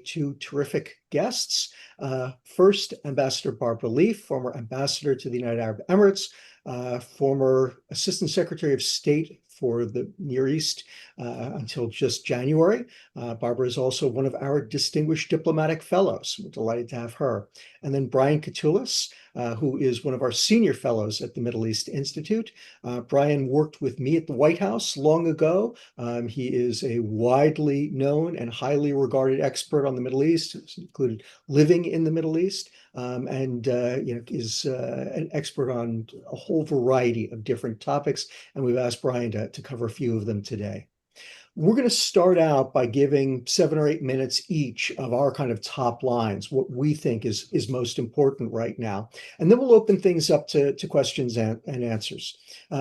Two terrific guests. First, Ambassador Barbara Leaf, former ambassador to the United Arab Emirates, former Assistant Secretary of State for the Near East until just January. Barbara is also one of our distinguished diplomatic fellows. We're delighted to have her. And then Brian Katulis, who is one of our senior fellows at the Middle East Institute. Brian worked with me at the White House long ago. He is a widely known and highly regarded expert on the Middle East, included living in the Middle East, and is an expert on a whole variety of different topics. And we've asked Brian to cover a few of them today. We're going to start out by giving 7 or 8 minutes each of our kind of top lines, what we think is most important right now. And then we'll open things up to questions and answers.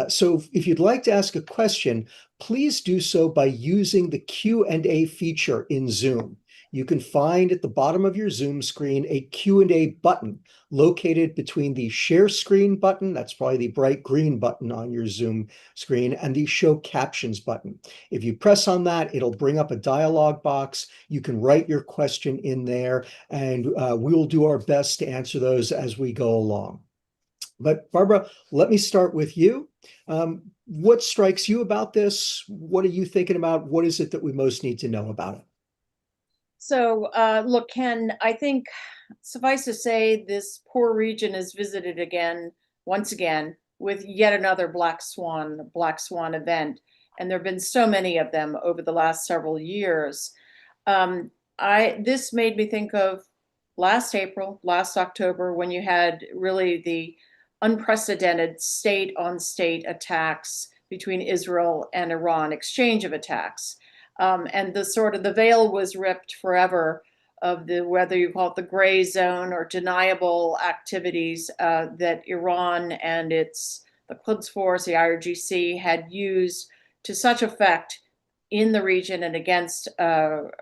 So if you'd like to ask a question, please do so by using the Q&A feature in Zoom. You can find at the bottom of your Zoom screen a Q&A button located between the share screen button, that's probably the bright green button on your Zoom screen, and the show captions button. If you press on that, it'll bring up a dialog box. You can write your question in there, and we will do our best to answer those as we go along. But Barbara, let me start with you. What strikes you about this? What are you thinking about? What is it that we most need to know about it? So, look, Ken, I think suffice to say, this poor region is visited once again, with yet another black swan event. And there have been so many of them over the last several years. This made me think of last April, last October, when you had really the unprecedented state-on-state attacks between Israel and Iran, exchange of attacks. And the veil was ripped forever of whether you call it the gray zone or deniable activities that Iran and the Quds Force, the IRGC, had used to such effect in the region and against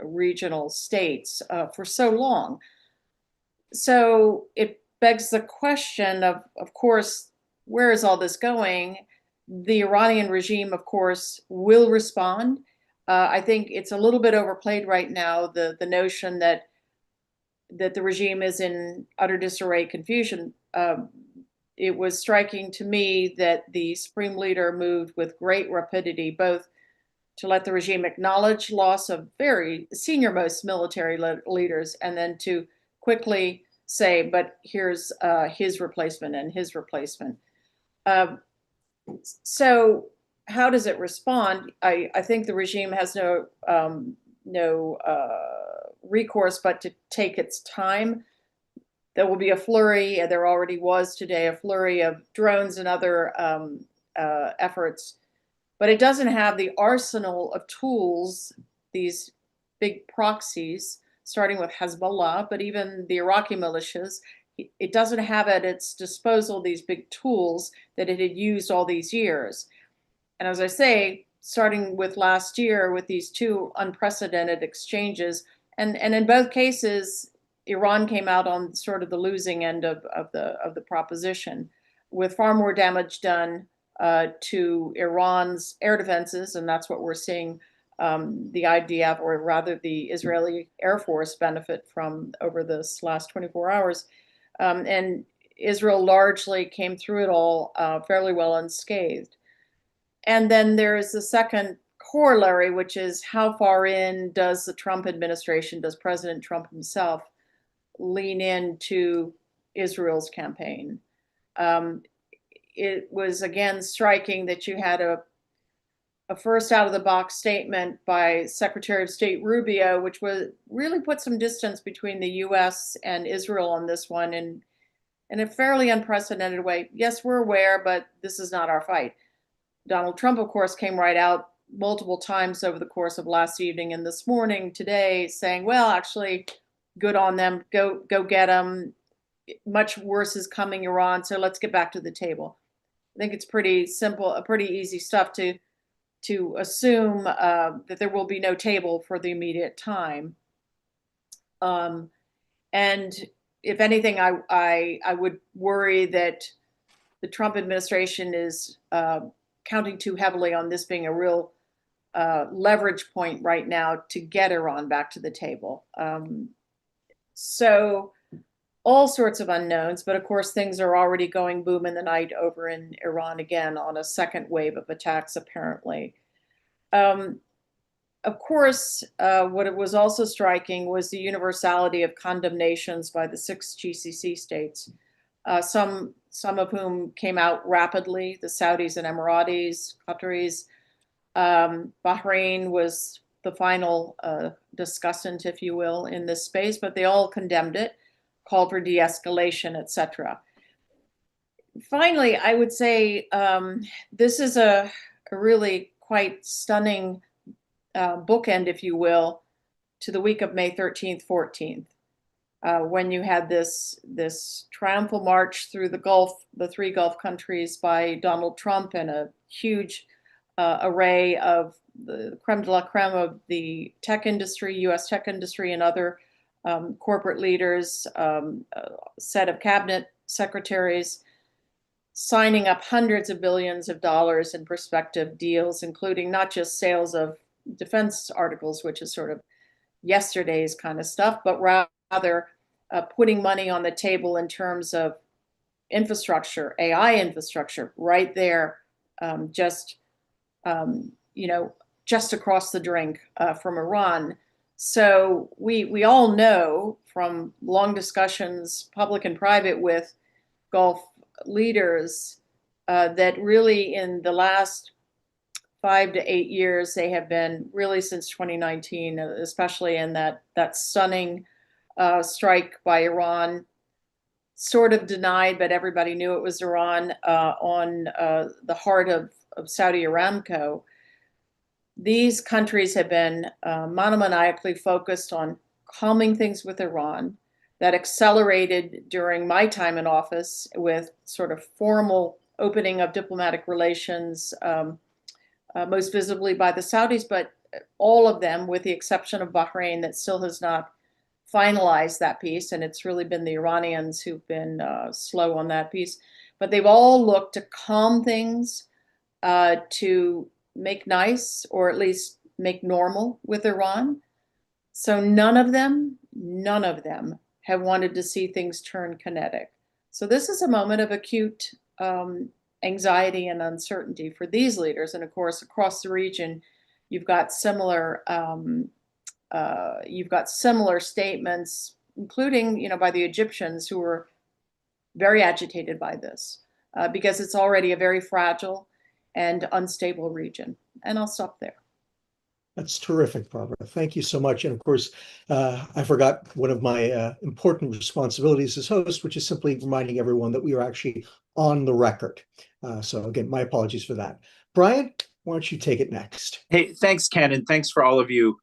regional states for so long. So it begs the question of course, where is all this going? The Iranian regime, of course, will respond. I think it's a little bit overplayed right now, the notion that the regime is in utter disarray, confusion. It was striking to me that the Supreme Leader moved with great rapidity, both to let the regime acknowledge loss of very senior-most military leaders, and then to quickly say, but here's his replacement and his replacement. So how does it respond? I think the regime has no recourse but to take its time. There will be a flurry, and there already was today, a flurry of drones and other efforts, but it doesn't have the arsenal of tools, these big proxies, starting with Hezbollah, but even the Iraqi militias. It doesn't have at its disposal these big tools that it had used all these years. And as I say, starting with last year with these two unprecedented exchanges, and in both cases, Iran came out on sort of the losing end of the proposition, with far more damage done to Iran's air defenses, and that's what we're seeing the IDF, or rather the Israeli Air Force, benefit from over this last 24 hours. And Israel largely came through it all fairly well unscathed. And then there's the second corollary, which is how far in does the Trump administration, does President Trump himself lean into Israel's campaign? It was again striking that you had a first out-of-the-box statement by Secretary of State Rubio, which was really put some distance between the U.S. and Israel on this one in a fairly unprecedented way. Yes, we're aware, but this is not our fight. Donald Trump, of course, came right out multiple times over the course of last evening and this morning, today, saying, well, actually, good on them, go get them. Much worse is coming, Iran, so let's get back to the table. I think it's pretty simple, pretty easy stuff to assume that there will be no table for the immediate time. And if anything, I would worry that the Trump administration is counting too heavily on this being a real leverage point right now to get Iran back to the table. So all sorts of unknowns, but of course things are already going boom in the night over in Iran again on a second wave of attacks, apparently. Of course, what it was also striking was the universality of condemnations by the 6 GCC states, some of whom came out rapidly, the Saudis and Emiratis, Qataris. Bahrain was the final discussant, if you will, in this space, but they all condemned it, called for de-escalation, etc. Finally, I would say this is a really quite stunning bookend, if you will, to the week of May 13th, 14th, when you had this triumphal march through the Gulf, the 3 Gulf countries by Donald Trump, and a huge array of the creme de la creme of the tech industry, U.S. tech industry, and other corporate leaders, a set of cabinet secretaries signing up hundreds of billions of dollars in prospective deals, including not just sales of defense articles, which is sort of yesterday's kind of stuff, but rather putting money on the table in terms of infrastructure, AI infrastructure, right there, just across the drink from Iran. So we all know from long discussions, public and private, with Gulf leaders that really in the last 5 to 8 years, they have been really since 2019, especially in that stunning strike by Iran, sort of denied, but everybody knew it was Iran, on the heart of Saudi Aramco. These countries have been monomaniacally focused on calming things with Iran. That accelerated during my time in office with sort of formal opening of diplomatic relations, most visibly by the Saudis, but all of them, with the exception of Bahrain, that still has not finalized that piece. And it's really been the Iranians who've been slow on that piece. But they've all looked to calm things, to make nice, or at least make normal with Iran. So none of them have wanted to see things turn kinetic. So this is a moment of acute anxiety and uncertainty for these leaders. And of course, across the region, you've got similar statements, including, by the Egyptians, who were very agitated by this, because it's already a very fragile and unstable region. And I'll stop there. That's terrific, Barbara. Thank you so much. And of course, I forgot one of my important responsibilities as host, which is simply reminding everyone that we are actually on the record. So again, my apologies for that. Brian, why don't you take it next? Hey, thanks, Ken, and thanks for all of you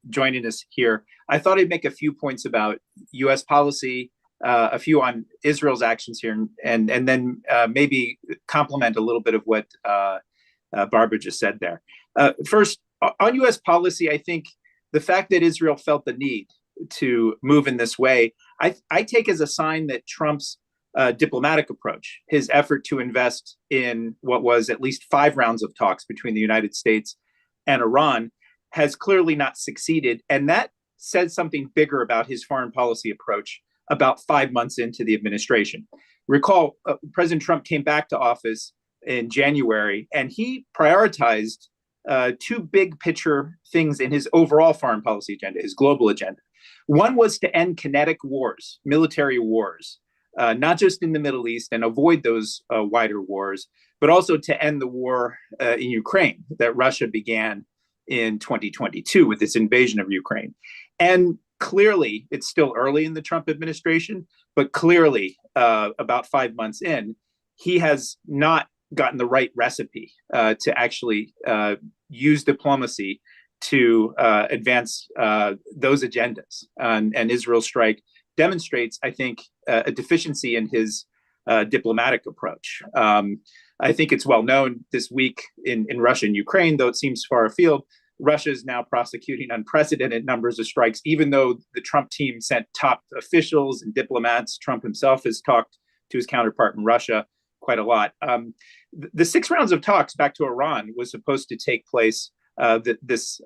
joining us here. I thought I'd make a few points about U.S. policy, a few on Israel's actions here, and then maybe complement a little bit of what Barbara just said there. First, on U.S. policy, I think the fact that Israel felt the need to move in this way, I take as a sign that Trump's diplomatic approach, his effort to invest in what was at least 5 rounds of talks between the United States and Iran, has clearly not succeeded. And that says something bigger about his foreign policy approach about 5 months into the administration. Recall, President Trump came back to office in January, and he prioritized 2 big picture things in his overall foreign policy agenda, his global agenda. One was to end kinetic wars, military wars, not just in the Middle East and avoid those wider wars, but also to end the war in Ukraine that Russia began in 2022 with its invasion of Ukraine. And clearly, it's still early in the Trump administration, but clearly about 5 months in, he has not gotten the right recipe to actually use diplomacy to advance those agendas. And Israel's strike demonstrates, I think, a deficiency in his diplomatic approach. I think it's well known this week in Russia and Ukraine, though it seems far afield, Russia is now prosecuting unprecedented numbers of strikes, even though the Trump team sent top officials and diplomats. Trump himself has talked to his counterpart in Russia quite a lot. The 6 rounds of talks back to Iran was supposed to take place this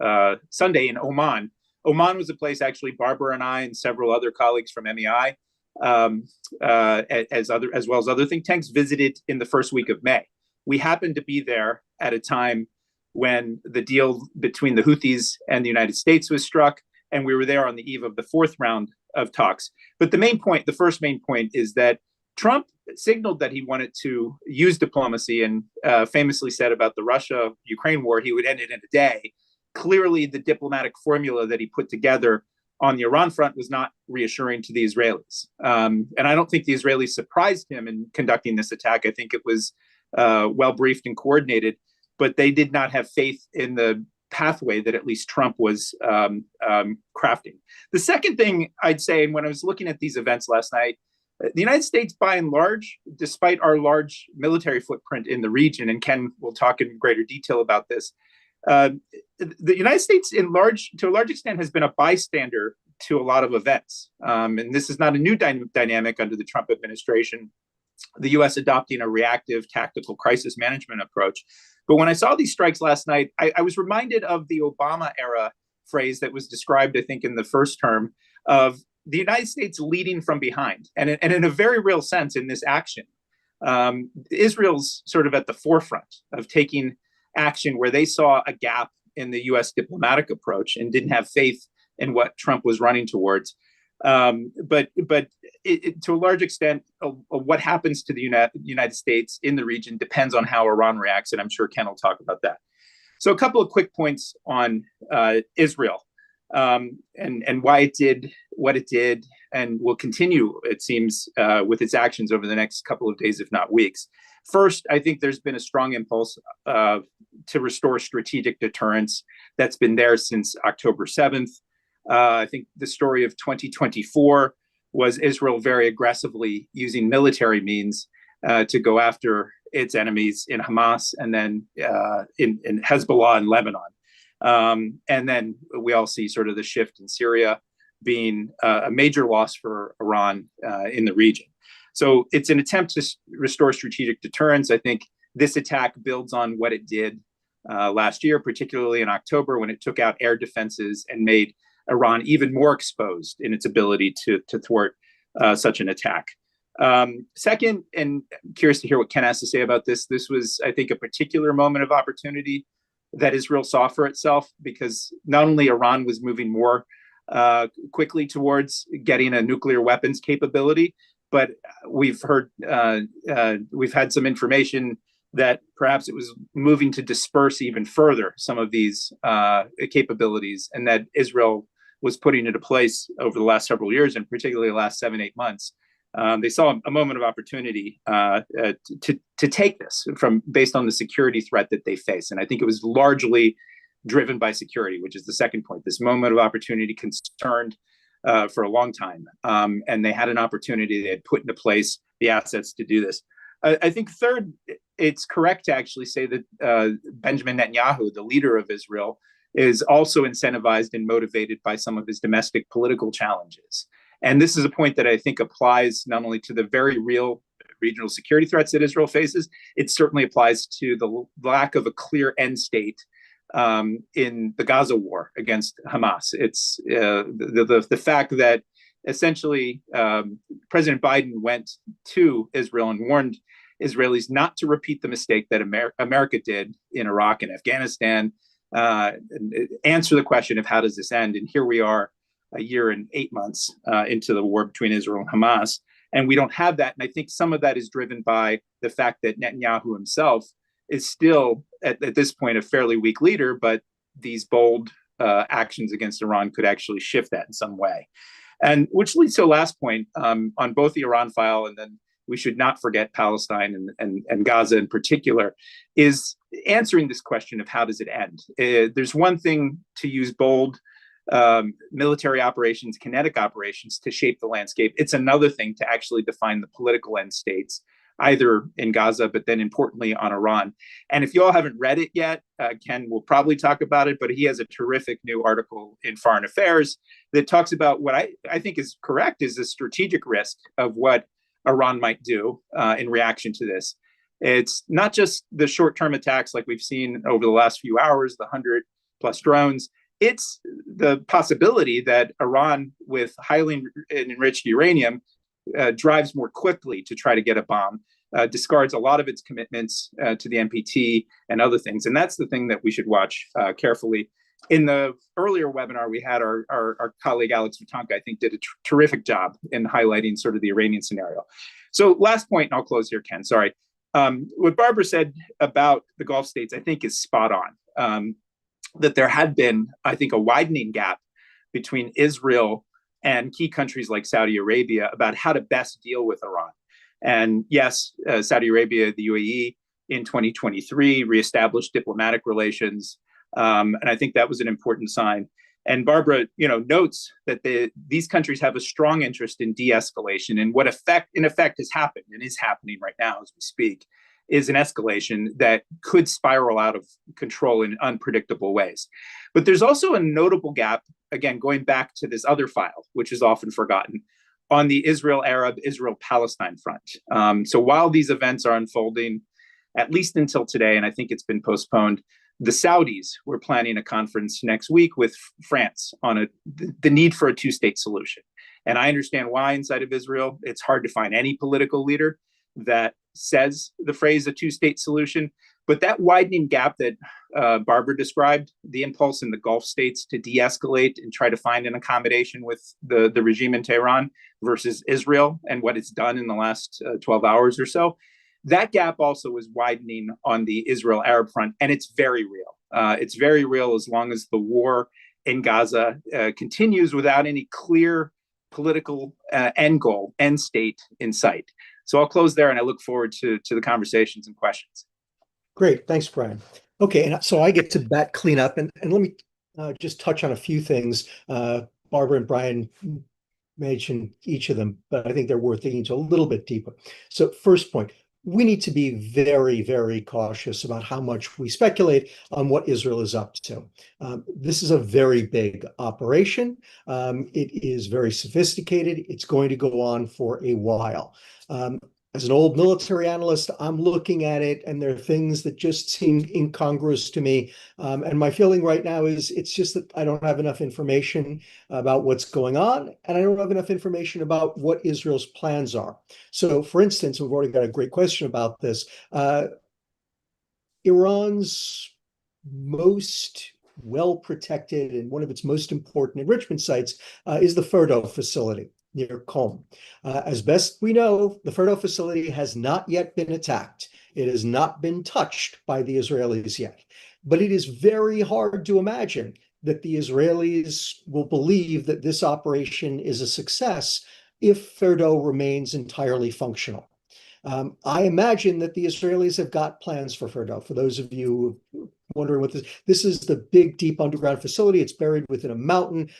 Sunday in Oman. Oman was a place actually Barbara and I and several other colleagues from MEI, as well as other think tanks, visited in the first week of May. We happened to be there at a time when the deal between the Houthis and the United States was struck, and we were there on the eve of the fourth round of talks. But the first main point is that Trump signaled that he wanted to use diplomacy and famously said about the Russia-Ukraine war, he would end it in a day. Clearly, the diplomatic formula that he put together on the Iran front was not reassuring to the Israelis. And I don't think the Israelis surprised him in conducting this attack. I think it was well briefed and coordinated, but they did not have faith in the pathway that at least Trump was crafting. The second thing I'd say, and when I was looking at these events last night, the United States, by and large, despite our large military footprint in the region, and Ken will talk in greater detail about this, the United States, to a large extent, has been a bystander to a lot of events. And this is not a new dynamic under the Trump administration, the U.S. adopting a reactive tactical crisis management approach. But when I saw these strikes last night, I was reminded of the Obama era phrase that was described, I think, in the first term of the United States leading from behind. And in a very real sense in this action, Israel's sort of at the forefront of taking action where they saw a gap in the U.S. diplomatic approach and didn't have faith in what Trump was running towards. But to a large extent, what happens to the United States in the region depends on how Iran reacts, and I'm sure Ken will talk about that. So a couple of quick points on Israel and why it did what it did and will continue, it seems, with its actions over the next couple of days, if not weeks. First, I think there's been a strong impulse to restore strategic deterrence that's been there since October 7th. I think the story of 2024 was Israel very aggressively using military means to go after its enemies in Hamas and then in Hezbollah and Lebanon. And then we all see sort of the shift in Syria being a major loss for Iran in the region. So it's an attempt to restore strategic deterrence. I think this attack builds on what it did last year, particularly in October, when it took out air defenses and made Iran even more exposed in its ability to thwart such an attack. Second, and I'm curious to hear what Ken has to say about this, this was, I think, a particular moment of opportunity that Israel saw for itself, because not only Iran was moving more quickly towards getting a nuclear weapons capability, but we've had some information that perhaps it was moving to disperse even further some of these capabilities, and that Israel was putting into place over the last several years, and particularly the last 7-8 months. They saw a moment of opportunity to take this based on the security threat that they face. And I think it was largely driven by security, which is the second point. This moment of opportunity concerned for a long time. And they had an opportunity, they had put into place the assets to do this. I think third, it's correct to actually say that Benjamin Netanyahu, the leader of Israel, is also incentivized and motivated by some of his domestic political challenges. And this is a point that I think applies not only to the very real regional security threats that Israel faces, it certainly applies to the lack of a clear end state in the Gaza war against Hamas. It's the fact that essentially President Biden went to Israel and warned Israelis not to repeat the mistake that America did in Iraq and Afghanistan, answer the question of how does this end? And here we are, a year and 8 months into the war between Israel and Hamas, and we don't have that. And I think some of that is driven by the fact that Netanyahu himself is still, at this point, a fairly weak leader, but these bold actions against Iran could actually shift that in some way. And which leads to a last point on both the Iran file, and then we should not forget Palestine and Gaza in particular, is answering this question of how does it end? There's one thing to use bold military operations, kinetic operations to shape the landscape. It's another thing to actually define the political end states, either in Gaza, but then importantly on Iran. And if you all haven't read it yet, Ken will probably talk about it, but he has a terrific new article in Foreign Affairs that talks about what I think is correct is the strategic risk of what Iran might do in reaction to this. It's not just the short-term attacks like we've seen over the last few hours, the 100 plus drones. It's the possibility that Iran, with highly enriched uranium, drives more quickly to try to get a bomb, discards a lot of its commitments to the NPT and other things. And that's the thing that we should watch carefully. In the earlier webinar, we had our colleague Alex Vitanka, I think, did a terrific job in highlighting sort of the Iranian scenario. So last point, and I'll close here, Ken, sorry. What Barbara said about the Gulf states, I think, is spot on. That there had been, I think, a widening gap between Israel and key countries like Saudi Arabia about how to best deal with Iran. And yes, Saudi Arabia, the UAE, in 2023 reestablished diplomatic relations. And I think that was an important sign. And Barbara, notes that these countries have a strong interest in de-escalation. And what in effect has happened and is happening right now as we speak is an escalation that could spiral out of control in unpredictable ways. But there's also a notable gap, again, going back to this other file, which is often forgotten, on the Israel-Arab, Israel-Palestine front. So while these events are unfolding, at least until today, and I think it's been postponed, the Saudis were planning a conference next week with France on the need for a two-state solution. And I understand why inside of Israel, it's hard to find any political leader that says the phrase a two-state solution. But that widening gap that Barbara described, the impulse in the Gulf states to de-escalate and try to find an accommodation with the regime in Tehran versus Israel and what it's done in the last 12 hours or so, that gap also is widening on the Israel-Arab front, and it's very real. It's very real as long as the war in Gaza continues without any clear political end state in sight. So I'll close there, and I look forward to the conversations and questions. Great. Thanks, Brian. Okay, and so I get to bat cleanup, and let me just touch on a few things. Barbara and Brian mentioned each of them, but I think they're worth digging into a little bit deeper. So first point, we need to be very, very cautious about how much we speculate on what Israel is up to. This is a very big operation. It is very sophisticated. It's going to go on for a while. As an old military analyst, I'm looking at it, and there are things that just seem incongruous to me. And my feeling right now is it's just that I don't have enough information about what's going on, and I don't have enough information about what Israel's plans are. So, for instance, we've already got a great question about this. Iran's most well-protected and one of its most important enrichment sites is the Fordo facility near Qom. As best we know, the Fordo facility has not yet been attacked. It has not been touched by the Israelis yet. But it is very hard to imagine that the Israelis will believe that this operation is a success if Fordo remains entirely functional. I imagine that the Israelis have got plans for Fordo. For those of you wondering what this is the big, deep underground facility. It's buried within a mountain,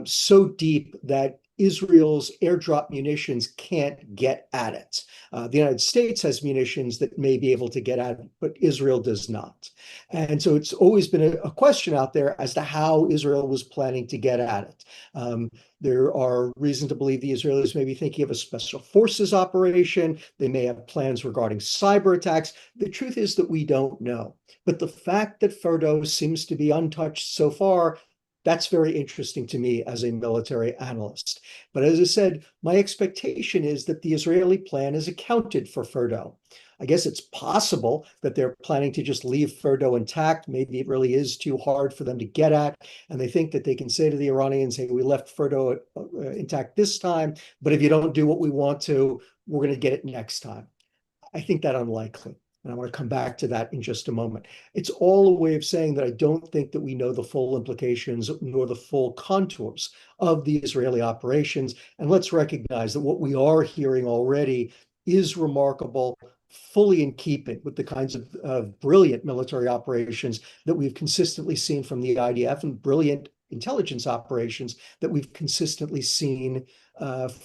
so deep that Israel's airdrop munitions can't get at it. The United States has munitions that may be able to get at it, but Israel does not. And so it's always been a question out there as to how Israel was planning to get at it. There are reasons to believe the Israelis may be thinking of a special forces operation. They may have plans regarding cyber attacks. The truth is that we don't know. But the fact that Fordo seems to be untouched so far, that's very interesting to me as a military analyst. But as I said, my expectation is that the Israeli plan is accounted for Fordo. I guess it's possible that they're planning to just leave Fordo intact. Maybe it really is too hard for them to get at. And they think that they can say to the Iranians, hey, we left Fordo intact this time, but if you don't do what we want to, we're going to get it next time. I think that unlikely. And I want to come back to that in just a moment. It's all a way of saying that I don't think that we know the full implications nor the full contours of the Israeli operations. And let's recognize that what we are hearing already is remarkable, fully in keeping with the kinds of brilliant military operations that we've consistently seen from the IDF and brilliant intelligence operations that we've consistently seen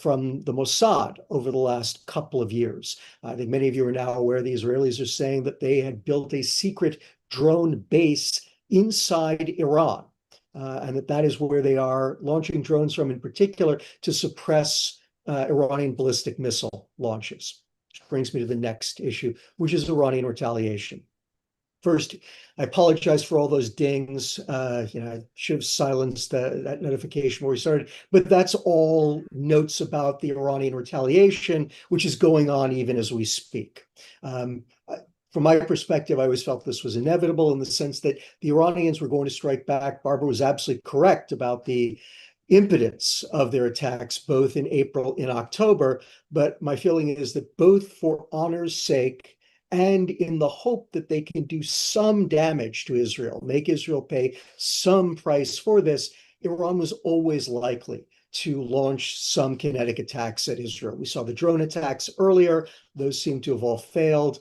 from the Mossad over the last couple of years. I think many of you are now aware the Israelis are saying that they had built a secret drone base inside Iran, and that is where they are launching drones from, in particular, to suppress Iranian ballistic missile launches. Which brings me to the next issue, which is Iranian retaliation. First, I apologize for all those dings. I should have silenced that notification where we started, but that's all notes about the Iranian retaliation, which is going on even as we speak. From my perspective, I always felt this was inevitable in the sense that the Iranians were going to strike back. Barbara was absolutely correct about the impotence of their attacks, both in April and October. But my feeling is that both for honor's sake and in the hope that they can do some damage to Israel, make Israel pay some price for this, Iran was always likely to launch some kinetic attacks at Israel. We saw the drone attacks earlier. Those seem to have all failed.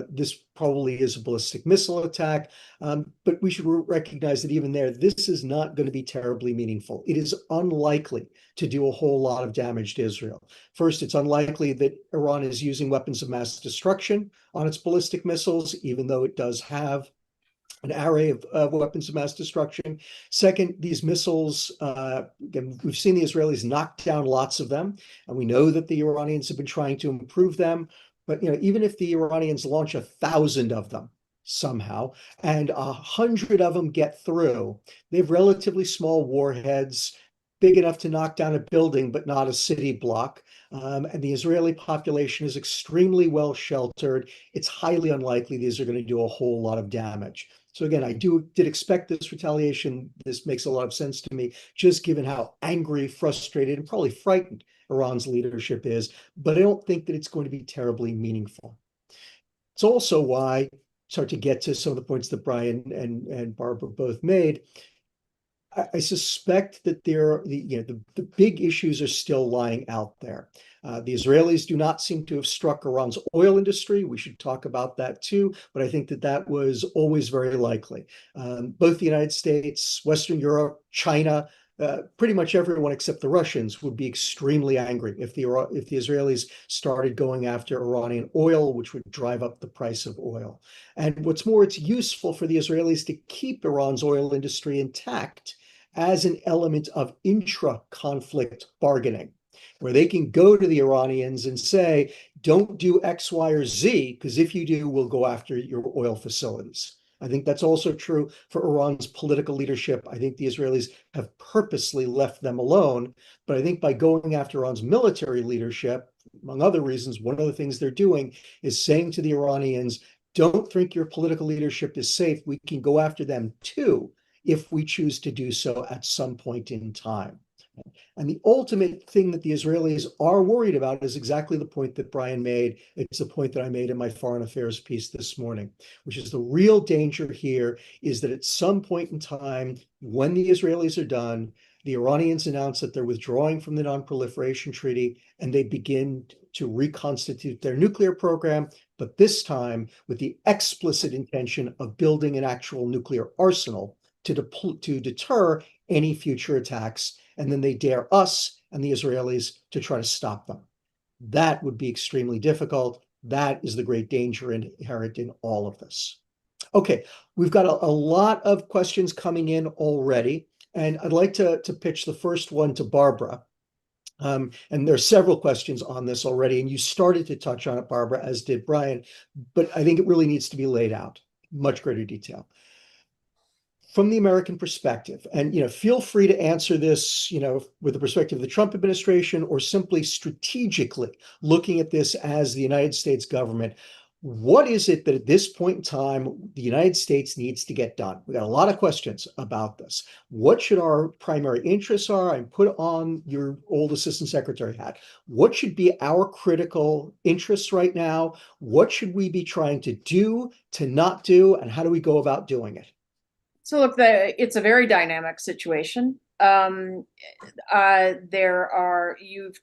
This probably is a ballistic missile attack, but we should recognize that even there, this is not going to be terribly meaningful. It is unlikely to do a whole lot of damage to Israel. First, it's unlikely that Iran is using weapons of mass destruction on its ballistic missiles, even though it does have an array of weapons of mass destruction. Second, these missiles, again, we've seen the Israelis knock down lots of them, and we know that the Iranians have been trying to improve them. But even if the Iranians launch 1,000 of them somehow, and 100 of them get through, they have relatively small warheads, big enough to knock down a building, but not a city block. And the Israeli population is extremely well sheltered. It's highly unlikely these are going to do a whole lot of damage. So again, I did expect this retaliation. This makes a lot of sense to me, just given how angry, frustrated, and probably frightened Iran's leadership is. But I don't think that it's going to be terribly meaningful. It's also why, start to get to some of the points that Brian and Barbara both made, I suspect that the big issues are still lying out there. The Israelis do not seem to have struck Iran's oil industry. We should talk about that too, but I think that that was always very likely. Both the United States, Western Europe, China, pretty much everyone except the Russians would be extremely angry if the Israelis started going after Iranian oil, which would drive up the price of oil. And what's more, it's useful for the Israelis to keep Iran's oil industry intact as an element of intra-conflict bargaining, where they can go to the Iranians and say, don't do X, Y, or Z, because if you do, we'll go after your oil facilities. I think that's also true for Iran's political leadership. I think the Israelis have purposely left them alone, but I think by going after Iran's military leadership, among other reasons, one of the things they're doing is saying to the Iranians, don't think your political leadership is safe. We can go after them too, if we choose to do so at some point in time. And the ultimate thing that the Israelis are worried about is exactly the point that Brian made. It's the point that I made in my foreign affairs piece this morning, which is the real danger here is that at some point in time, when the Israelis are done, the Iranians announce that they're withdrawing from the Non-Proliferation Treaty and they begin to reconstitute their nuclear program, but this time with the explicit intention of building an actual nuclear arsenal to deter any future attacks, and then they dare us and the Israelis to try to stop them. That would be extremely difficult. That is the great danger inherent in all of this. Okay, we've got a lot of questions coming in already, and I'd like to pitch the first one to Barbara. And there are several questions on this already, and you started to touch on it, Barbara, as did Brian, but I think it really needs to be laid out in much greater detail. From the American perspective, and feel free to answer this, with the perspective of the Trump administration or simply strategically looking at this as the United States government, what is it that at this point in time the United States needs to get done? We got a lot of questions about this. What should our primary interests are? And put on your old assistant secretary hat. What should be our critical interests right now? What should we be trying to do, to not do, and how do we go about doing it? So look, it's a very dynamic situation. You've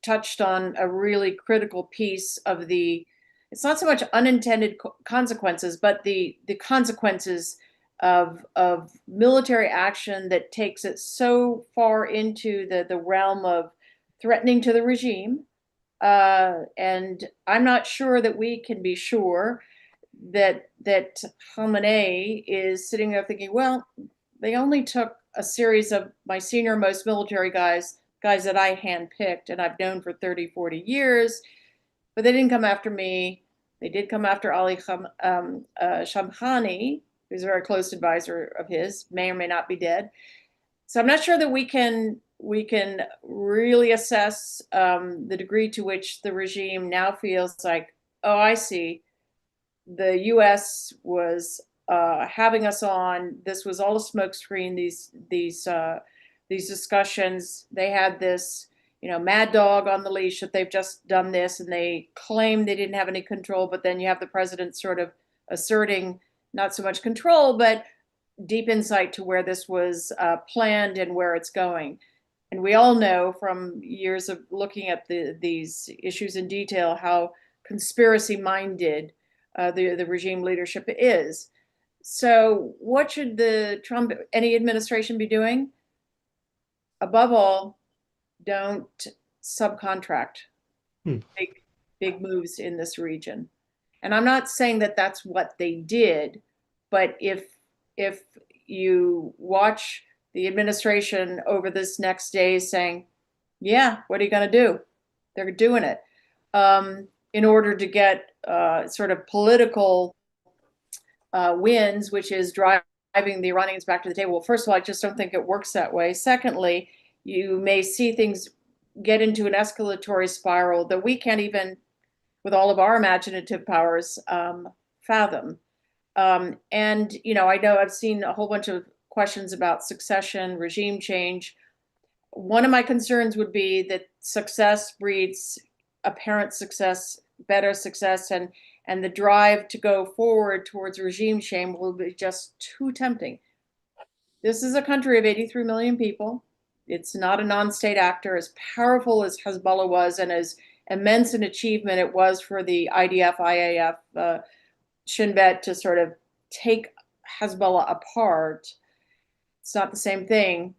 touched on a really critical piece of it's not so much unintended consequences, but the consequences of military action that takes it so far into the realm of threatening to the regime. And I'm not sure that we can be sure that Khamenei is sitting there thinking, well, they only took a series of my senior most military guys that I handpicked and I've known for 30, 40 years, but they didn't come after me. They did come after Shamkhani, who's a very close advisor of his, may or may not be dead. So I'm not sure that we can really assess the degree to which the regime now feels like, oh, I see, the U.S. was having us on. This was all a smokescreen. These discussions. They had this, mad dog on the leash that they've just done this, and they claim they didn't have any control. But then you have the president sort of asserting not so much control, but deep insight to where this was planned and where it's going. And we all know from years of looking at these issues in detail how conspiracy-minded the regime leadership is. So what should any administration be doing? Above all, don't subcontract big moves in this region. And I'm not saying that that's what they did, but if you watch the administration over this next day saying, yeah, what are you going to do? They're doing it in order to get sort of political wins, which is driving the Iranians back to the table. Well, first of all, I just don't think it works that way. Secondly, you may see things get into an escalatory spiral that we can't even, with all of our imaginative powers, fathom. And, I know I've seen a whole bunch of questions about succession, regime change. One of my concerns would be that success breeds apparent success, better success, and the drive to go forward towards regime change will be just too tempting. This is a country of 83 million people. It's not a non-state actor. As powerful as Hezbollah was and as immense an achievement it was for the IDF, IAF, Shin Bet to sort of take Hezbollah apart, it's not the same thing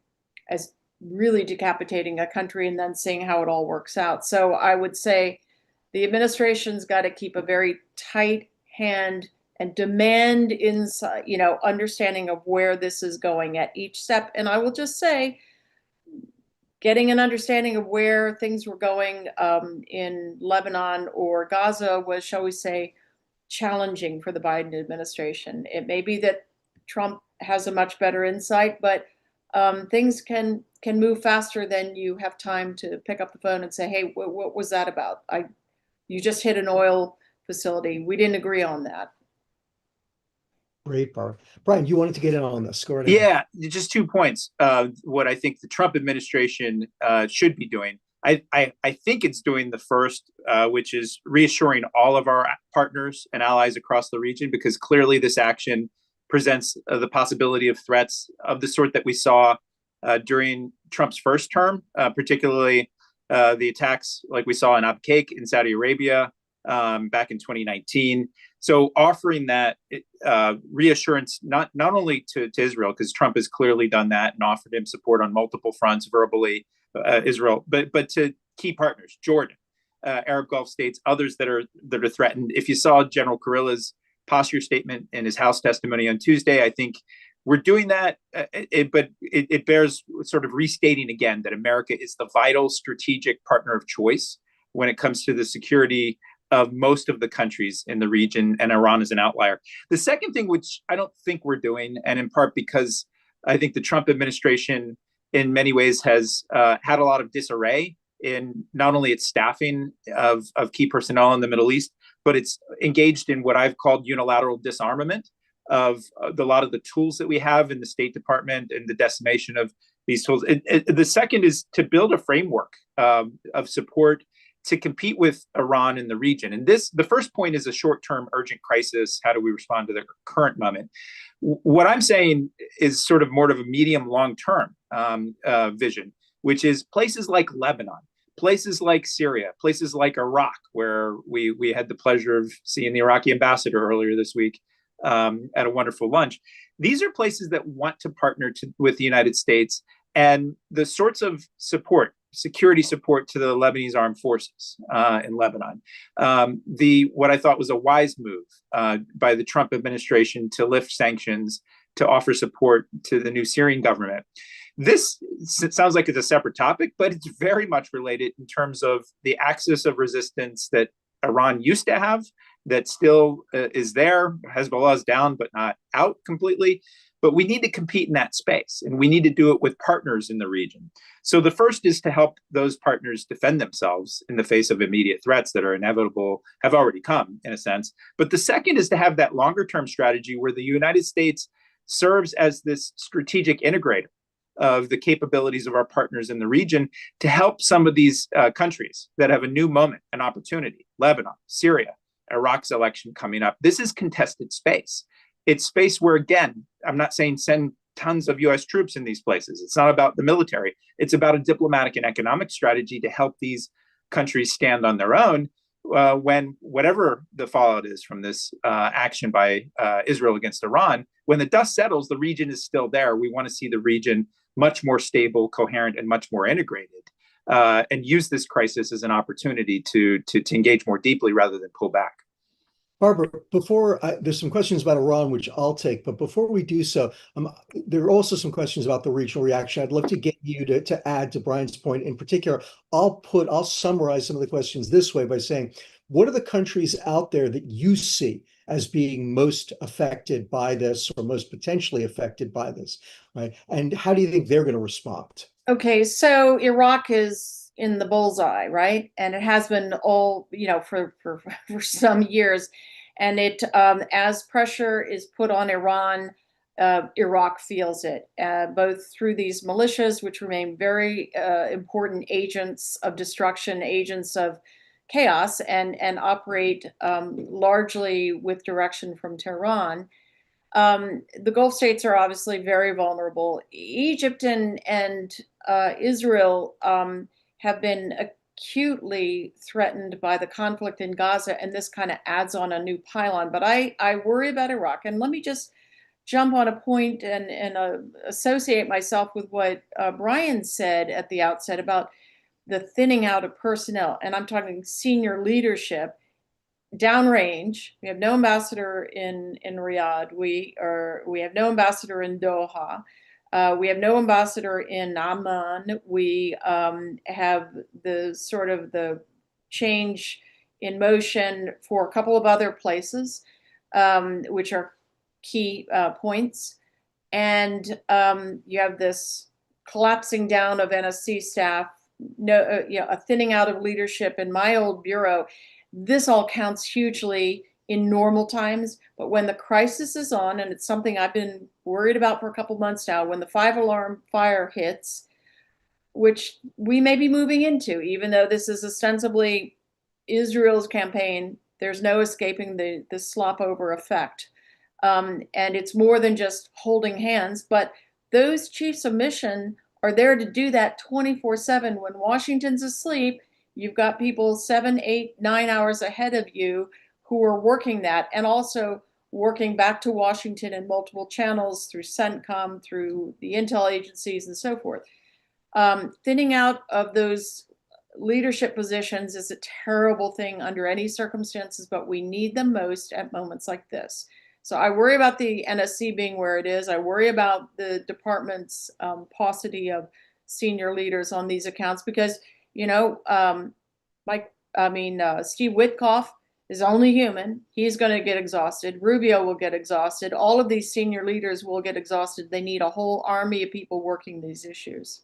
as really decapitating a country and then seeing how it all works out. So I would say the administration's got to keep a very tight hand and demand insight, understanding of where this is going at each step. And I will just say, getting an understanding of where things were going in Lebanon or Gaza was, shall we say, challenging for the Biden administration. It may be that Trump has a much better insight, but things can move faster than you have time to pick up the phone and say, hey, what was that about? You just hit an oil facility. We didn't agree on that. Great, Barbara. Brian, you wanted to get in on this. Go right ahead. Yeah, just 2 points. What I think the Trump administration should be doing. I think it's doing the first, which is reassuring all of our partners and allies across the region, because clearly this action presents the possibility of threats of the sort that we saw during Trump's first term, particularly the attacks like we saw in Abqaiq in Saudi Arabia back in 2019. So offering that reassurance not only to Israel, because Trump has clearly done that and offered him support on multiple fronts verbally, Israel, but to key partners, Jordan, Arab Gulf states, others that are threatened. If you saw General Kurilla's posture statement in his House testimony on Tuesday, I think we're doing that, but it bears sort of restating again that America is the vital strategic partner of choice when it comes to the security of most of the countries in the region, and Iran is an outlier. The second thing, which I don't think we're doing, and in part because I think the Trump administration in many ways has had a lot of disarray in not only its staffing of key personnel in the Middle East, but it's engaged in what I've called unilateral disarmament of a lot of the tools that we have in the State Department and the decimation of these tools. The second is to build a framework of support to compete with Iran in the region. And the first point is a short-term urgent crisis. How do we respond to the current moment? What I'm saying is sort of more of a medium long-term vision, which is places like Lebanon, places like Syria, places like Iraq, where we had the pleasure of seeing the Iraqi ambassador earlier this week at a wonderful lunch. These are places that want to partner with the United States, and the sorts of security support to the Lebanese armed forces in Lebanon. What I thought was a wise move by the Trump administration to lift sanctions, to offer support to the new Syrian government. This sounds like it's a separate topic, but it's very much related in terms of the axis of resistance that Iran used to have that still is there. Hezbollah is down, but not out completely. But we need to compete in that space, and we need to do it with partners in the region. So the first is to help those partners defend themselves in the face of immediate threats that are inevitable, have already come in a sense. But the second is to have that longer term strategy where the United States serves as this strategic integrator of the capabilities of our partners in the region to help some of these countries that have a new moment, an opportunity. Lebanon, Syria, Iraq's election coming up. This is contested space. It's space where, again, I'm not saying send tons of US troops in these places. It's not about the military. It's about a diplomatic and economic strategy to help these countries stand on their own when whatever the fallout is from this action by Israel against Iran, when the dust settles, the region is still there. We want to see the region much more stable, coherent, and much more integrated, and use this crisis as an opportunity to engage more deeply rather than pull back. Barbara, there's some questions about Iran, which I'll take, but before we do so, there are also some questions about the regional reaction. I'd love to get you to add to Brian's point. In particular, I'll summarize some of the questions this way by saying, what are the countries out there that you see as being most affected by this or most potentially affected by this, right? And how do you think they're going to respond? Okay, so Iraq is in the bullseye, right? And it has been all, for some years. And it, as pressure is put on Iran, Iraq feels it, both through these militias, which remain very important agents of destruction, agents of chaos, and operate largely with direction from Tehran. The Gulf states are obviously very vulnerable. Egypt and Israel have been acutely threatened by the conflict in Gaza, and this kind of adds on a new pylon. But I worry about Iraq. And let me just jump on a point and associate myself with what Brian said at the outset about the thinning out of personnel. And I'm talking senior leadership. Downrange, we have no ambassador in Riyadh. We have no ambassador in Doha. We have no ambassador in Amman. We have the change in motion for a couple of other places, which are key points. And you have this collapsing down of NSC staff, a thinning out of leadership in my old bureau. This all counts hugely in normal times, but when the crisis is on, and it's something I've been worried about for a couple months now, when the 5-alarm fire hits, which we may be moving into, even though this is ostensibly Israel's campaign, there's no escaping the slop over effect. And it's more than just holding hands, but those chiefs of mission are there to do that 24/7 when Washington's asleep. You've got people 7, 8, 9 hours ahead of you who are working that, and also working back to Washington in multiple channels through CENTCOM, through the intel agencies, and so forth. Thinning out of those leadership positions is a terrible thing under any circumstances, but we need them most at moments like this. So I worry about the NSC being where it is. I worry about the department's paucity of senior leaders on these accounts because Steve Witkoff is only human. He's going to get exhausted. Rubio will get exhausted. All of these senior leaders will get exhausted. They need a whole army of people working these issues.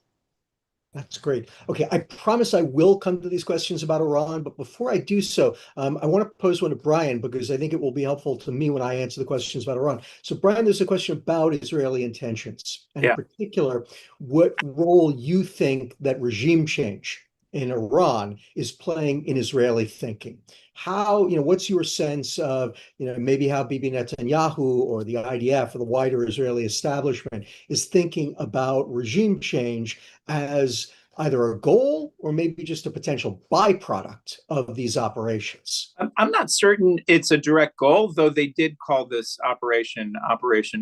That's great. Okay, I promise I will come to these questions about Iran, but before I do so, I want to pose one to Brian because I think it will be helpful to me when I answer the questions about Iran. So, Brian, there's a question about Israeli intentions, and in particular, what role you think that regime change in Iran is playing in Israeli thinking. How, what's your sense of, maybe how Bibi Netanyahu or the IDF or the wider Israeli establishment is thinking about regime change as either a goal or maybe just a potential byproduct of these operations? I'm not certain it's a direct goal, though they did call this Operation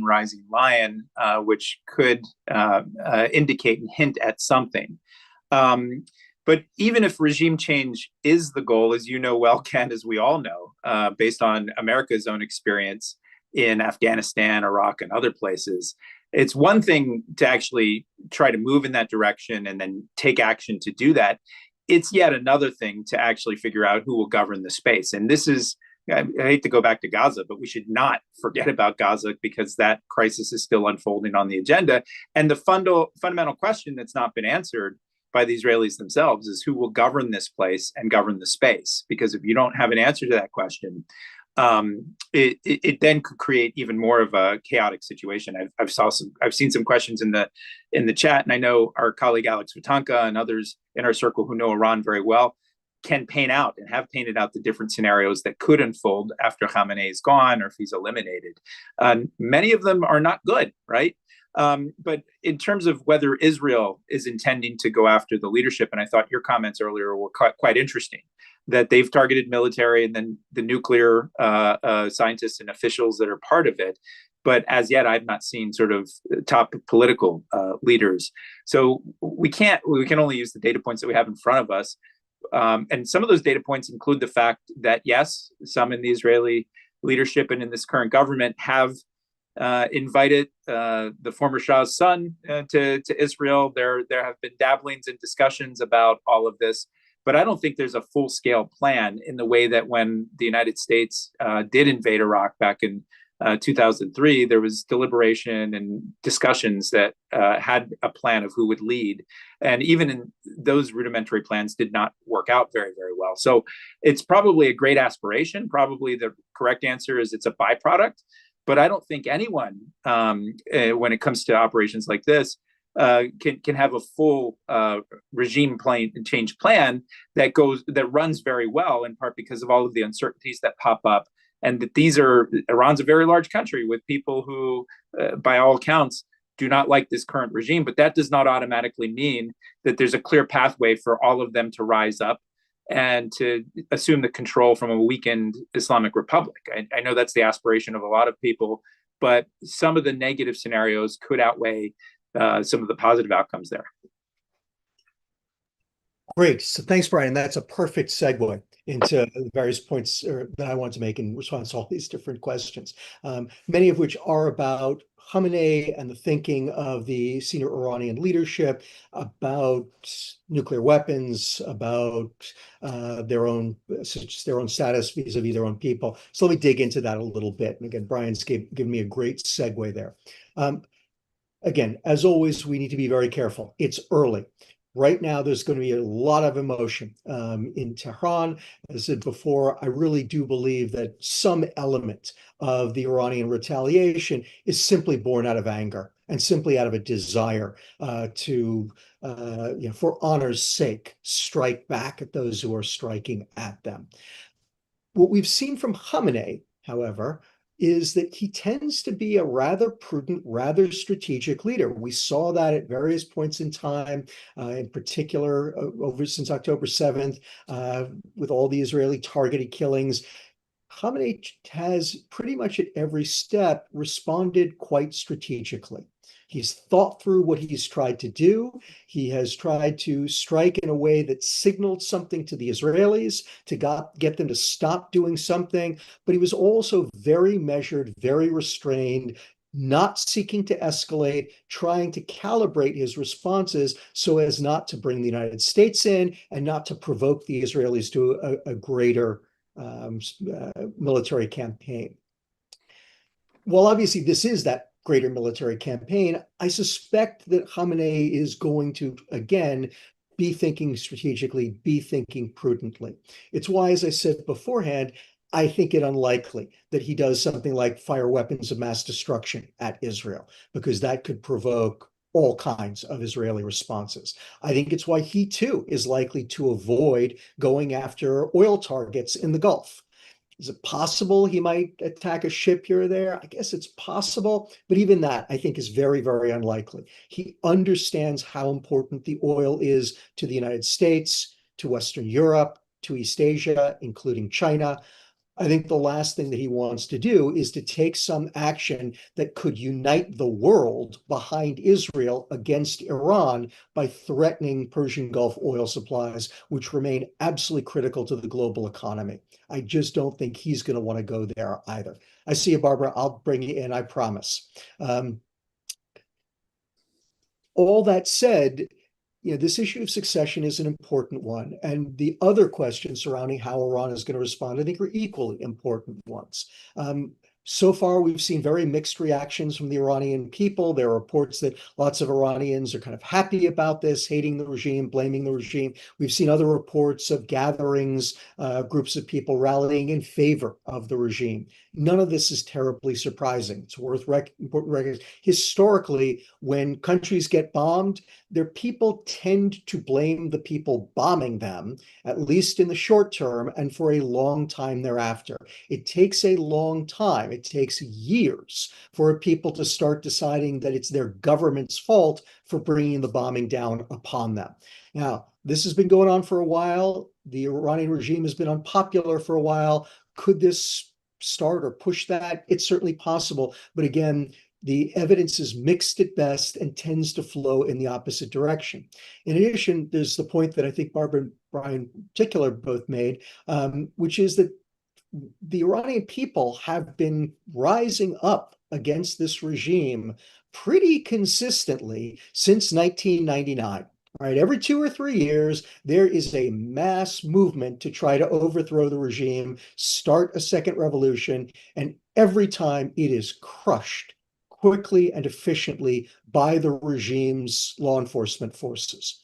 Rising Lion, which could indicate and hint at something. But even if regime change is the goal, as you know well, Ken, as we all know, based on America's own experience in Afghanistan, Iraq, and other places, it's one thing to actually try to move in that direction and then take action to do that. It's yet another thing to actually figure out who will govern the space. And this is I hate to go back to Gaza, but we should not forget about Gaza because that crisis is still unfolding on the agenda. And the fundamental question that's not been answered by the Israelis themselves is who will govern this place and govern the space. Because if you don't have an answer to that question, it then could create even more of a chaotic situation. I've seen some questions in the chat, and I know our colleague Alex Vitanka and others in our circle who know Iran very well can paint out and have painted out the different scenarios that could unfold after Khamenei is gone or if he's eliminated. Many of them are not good, right? But in terms of whether Israel is intending to go after the leadership, and I thought your comments earlier were quite interesting, that they've targeted military and then the nuclear scientists and officials that are part of it. But as yet, I've not seen sort of top political leaders. So we can only use the data points that we have in front of us. And some of those data points include the fact that, yes, some in the Israeli leadership and in this current government have invited the former Shah's son to Israel. There have been dabblings and discussions about all of this, but I don't think there's a full-scale plan in the way that when the United States did invade Iraq back in 2003, there was deliberation and discussions that had a plan of who would lead. And even in those rudimentary plans did not work out very, very well. So it's probably a great aspiration. Probably the correct answer is it's a byproduct. But I don't think anyone, when it comes to operations like this, can have a full regime change plan that runs very well, in part because of all of the uncertainties that pop up, and that Iran's a very large country with people who, by all accounts, do not like this current regime. But that does not automatically mean that there's a clear pathway for all of them to rise up and to assume the control from a weakened Islamic Republic. I know that's the aspiration of a lot of people, but some of the negative scenarios could outweigh some of the positive outcomes there. Great. So thanks, Brian. That's a perfect segue into the various points that I want to make in response to all these different questions, many of which are about Khamenei and the thinking of the senior Iranian leadership about nuclear weapons, about their own status vis-a-vis their own people. So let me dig into that a little bit. And again, Brian's given me a great segue there. Again, as always, we need to be very careful. It's early. Right now, there's going to be a lot of emotion in Tehran. As I said before, I really do believe that some element of the Iranian retaliation is simply born out of anger and simply out of a desire to, for honor's sake, strike back at those who are striking at them. What we've seen from Khamenei, however, is that he tends to be a rather prudent, rather strategic leader. We saw that at various points in time, in particular over since October 7th, with all the Israeli targeted killings. Khamenei has pretty much at every step responded quite strategically. He's thought through what he's tried to do. He has tried to strike in a way that signaled something to the Israelis to get them to stop doing something. But he was also very measured, very restrained, not seeking to escalate, trying to calibrate his responses so as not to bring the United States in and not to provoke the Israelis to a greater military campaign. Well, obviously, this is that greater military campaign. I suspect that Khamenei is going to, again, be thinking strategically, be thinking prudently. It's why, as I said beforehand, I think it unlikely that he does something like fire weapons of mass destruction at Israel, because that could provoke all kinds of Israeli responses. I think it's why he, too, is likely to avoid going after oil targets in the Gulf. Is it possible he might attack a ship here or there? I guess it's possible, but even that I think is very, very unlikely. He understands how important the oil is to the United States, to Western Europe, to East Asia, including China. I think the last thing that he wants to do is to take some action that could unite the world behind Israel against Iran by threatening Persian Gulf oil supplies, which remain absolutely critical to the global economy. I just don't think he's going to want to go there either. I see you, Barbara. I'll bring you in, I promise. All that said, this issue of succession is an important one. And the other questions surrounding how Iran is going to respond, I think, are equally important ones. So far, we've seen very mixed reactions from the Iranian people. There are reports that lots of Iranians are kind of happy about this, hating the regime, blaming the regime. We've seen other reports of gatherings, groups of people rallying in favor of the regime. None of this is terribly surprising. It's worth recognizing. Historically, when countries get bombed, their people tend to blame the people bombing them, at least in the short term, and for a long time thereafter. It takes a long time. It takes years for people to start deciding that it's their government's fault for bringing the bombing down upon them. Now, this has been going on for a while. The Iranian regime has been unpopular for a while. Could this start or push that? It's certainly possible. But again, the evidence is mixed at best and tends to flow in the opposite direction. In addition, there's the point that I think Barbara and Brian in particular both made, which is that the Iranian people have been rising up against this regime pretty consistently since 1999. Right, every 2 or 3 years, there is a mass movement to try to overthrow the regime, start a second revolution, and every time it is crushed quickly and efficiently by the regime's law enforcement forces.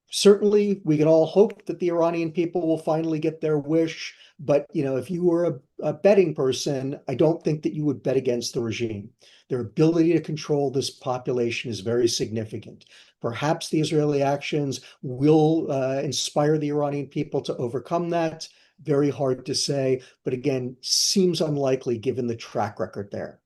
Certainly, we can all hope that the Iranian people will finally get their wish. But if you were a betting person, I don't think that you would bet against the regime. Their ability to control this population is very significant. Perhaps the Israeli actions will inspire the Iranian people to overcome that. Very hard to say, but again, seems unlikely given the track record there.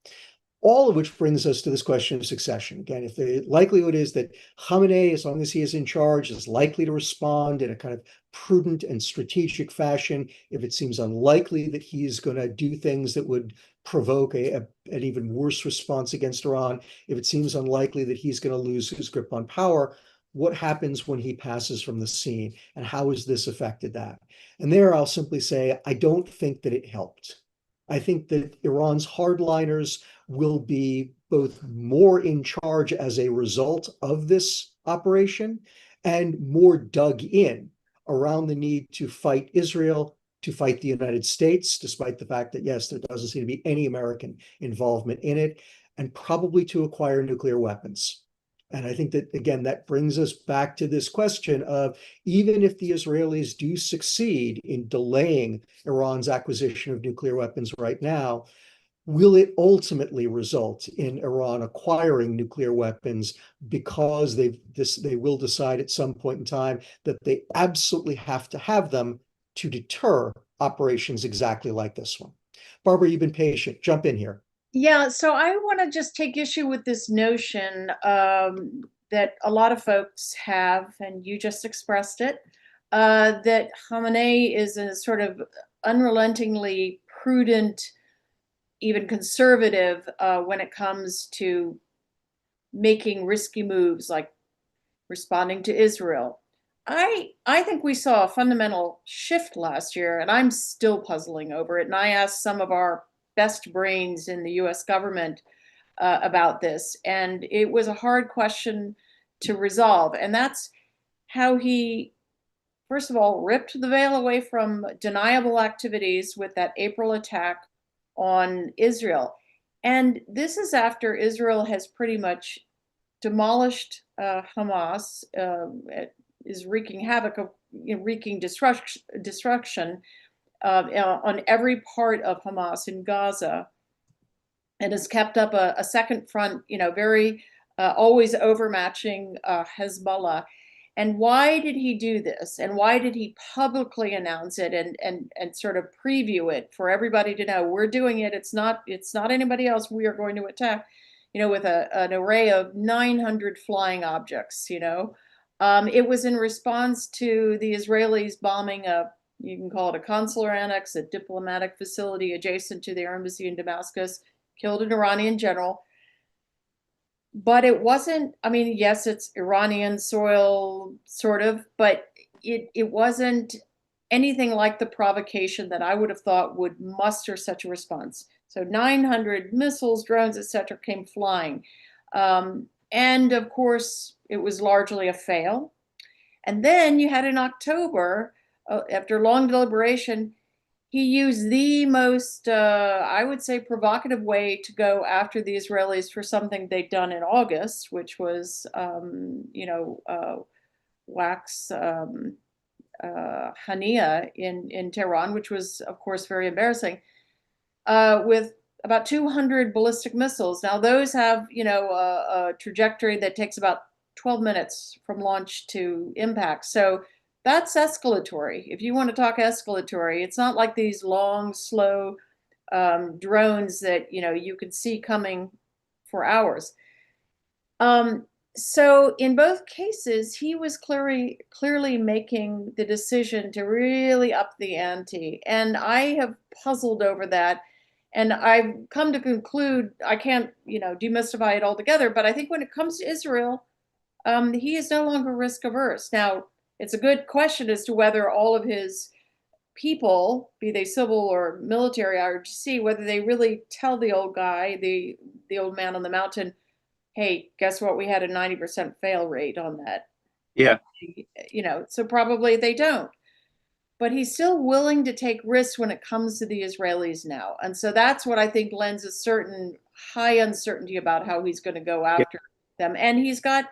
All of which brings us to this question of succession. Again, if the likelihood is that Khamenei, as long as he is in charge, is likely to respond in a kind of prudent and strategic fashion, if it seems unlikely that he's going to do things that would provoke an even worse response against Iran, if it seems unlikely that he's going to lose his grip on power, what happens when he passes from the scene? And how has this affected that? And there I'll simply say, I don't think that it helped. I think that Iran's hardliners will be both more in charge as a result of this operation and more dug in around the need to fight Israel, to fight the United States, despite the fact that, yes, there doesn't seem to be any American involvement in it, and probably to acquire nuclear weapons. And I think that, again, that brings us back to this question of, even if the Israelis do succeed in delaying Iran's acquisition of nuclear weapons right now, will it ultimately result in Iran acquiring nuclear weapons because they will decide at some point in time that they absolutely have to have them to deter operations exactly like this one? Barbara, you've been patient. Jump in here. Yeah, so I want to just take issue with this notion that a lot of folks have, and you just expressed it, that Khamenei is a sort of unrelentingly prudent, even conservative, when it comes to making risky moves like responding to Israel. I think we saw a fundamental shift last year, and I'm still puzzling over it. And I asked some of our best brains in the US government about this, and it was a hard question to resolve. And that's how he, first of all, ripped the veil away from deniable activities with that April attack on Israel. And this is after Israel has pretty much demolished Hamas, is wreaking havoc, wreaking destruction on every part of Hamas in Gaza, and has kept up a second front, very always overmatching Hezbollah. And why did he do this? And why did he publicly announce it and sort of preview it for everybody to know? We're doing it. It's not anybody else. We are going to attack, with an array of 900 flying objects. It was in response to the Israelis bombing you can call it a consular annex, a diplomatic facility adjacent to their embassy in Damascus, killed an Iranian general. But it wasn't, yes, it's Iranian soil, sort of, but it wasn't anything like the provocation that I would have thought would muster such a response. So 900 missiles, drones, etc., came flying. And of course, it was largely a fail. And then you had in October, after long deliberation, he used the most, I would say, provocative way to go after the Israelis for something they'd done in August, which was, wax Hania in Tehran, which was, of course, very embarrassing, with about 200 ballistic missiles. Now, those have, a trajectory that takes about 12 minutes from launch to impact. So that's escalatory. If you want to talk escalatory, it's not like these long, slow drones that, you could see coming for hours. So in both cases, he was clearly making the decision to really up the ante. And I have puzzled over that. And I've come to conclude, I can't, demystify it altogether, but I think when it comes to Israel, he is no longer risk averse. Now, it's a good question as to whether all of his people, be they civil or military IRGC, whether they really tell the old guy, the old man on the mountain, hey, guess what? We had a 90% fail rate on that. Yeah. So probably they don't. But he's still willing to take risks when it comes to the Israelis now. And so that's what I think lends a certain high uncertainty about how he's going to go after them. And he's got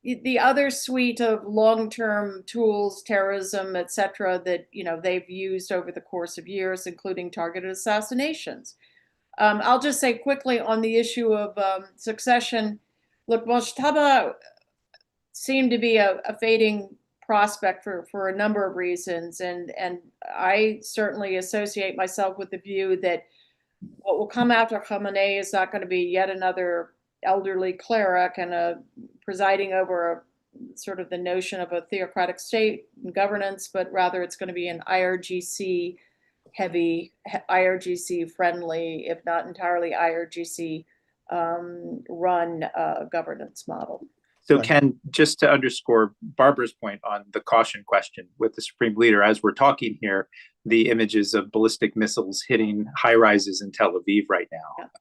the other suite of long-term tools, terrorism, et cetera, that, they've used over the course of years, including targeted assassinations. I'll just say quickly on the issue of succession. Look, Moshtaba seemed to be a fading prospect for a number of reasons, and I certainly associate myself with the view that what will come after Khamenei is not going to be yet another elderly cleric and presiding over sort of the notion of a theocratic state and governance, but rather it's going to be an IRGC heavy, IRGC friendly, if not entirely IRGC run governance model. So Ken, just to underscore Barbara's point on the caution question with the Supreme Leader, as we're talking here, the images of ballistic missiles hitting high rises in Tel Aviv right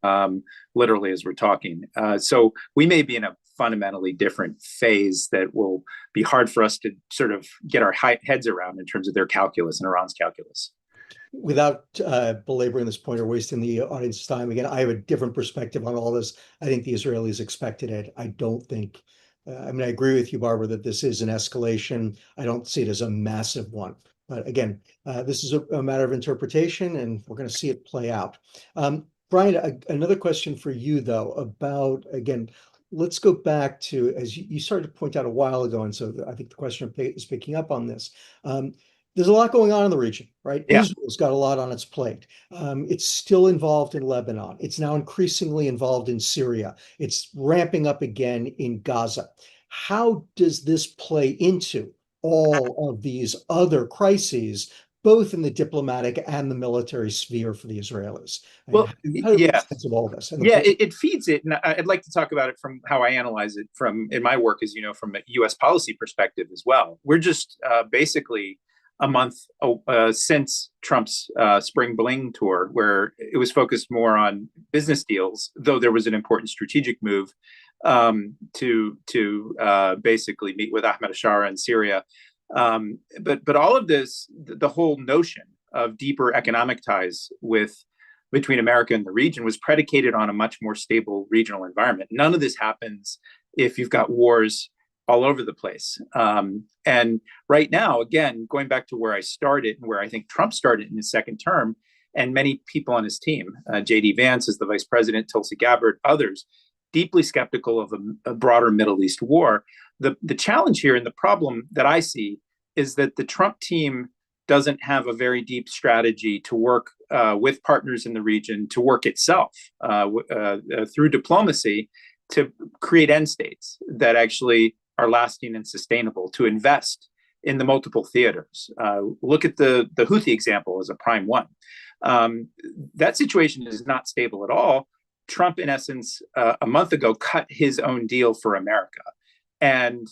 now, literally as we're talking. So we may be in a fundamentally different phase that will be hard for us to sort of get our heads around in terms of their calculus and Iran's calculus. Without belaboring this point or wasting the audience's time, again, I have a different perspective on all this. I think the Israelis expected it. I don't think, I agree with you, Barbara, that this is an escalation. I don't see it as a massive one. But again, this is a matter of interpretation, and we're going to see it play out. Brian, another question for you, though, about, again, let's go back to, as you started to point out a while ago, and so I think the question is picking up on this. There's a lot going on in the region, right? Yeah. Israel's got a lot on its plate. It's still involved in Lebanon. It's now increasingly involved in Syria. It's ramping up again in Gaza. How does this play into all of these other crises, both in the diplomatic and the military sphere for the Israelis? Well, how do you make sense of all this? It feeds it. And I'd like to talk about it from how I analyze it in my work, as you know, from a U.S. policy perspective as well. We're just basically a month since Trump's spring bling tour, where it was focused more on business deals, though there was an important strategic move to basically meet with Ahmed Ashara in Syria. But all of this, the whole notion of deeper economic ties between America and the region was predicated on a much more stable regional environment. None of this happens if you've got wars all over the place. And right now, again, going back to where I started and where I think Trump started in his second term, and many people on his team, J.D. Vance as the vice president, Tulsi Gabbard, others, deeply skeptical of a broader Middle East war. The challenge here and the problem that I see is that the Trump team doesn't have a very deep strategy to work with partners in the region, to work itself through diplomacy to create end states that actually are lasting and sustainable, to invest in the multiple theaters. Look at the Houthi example as a prime one. That situation is not stable at all. Trump, in essence, a month ago, cut his own deal for America. And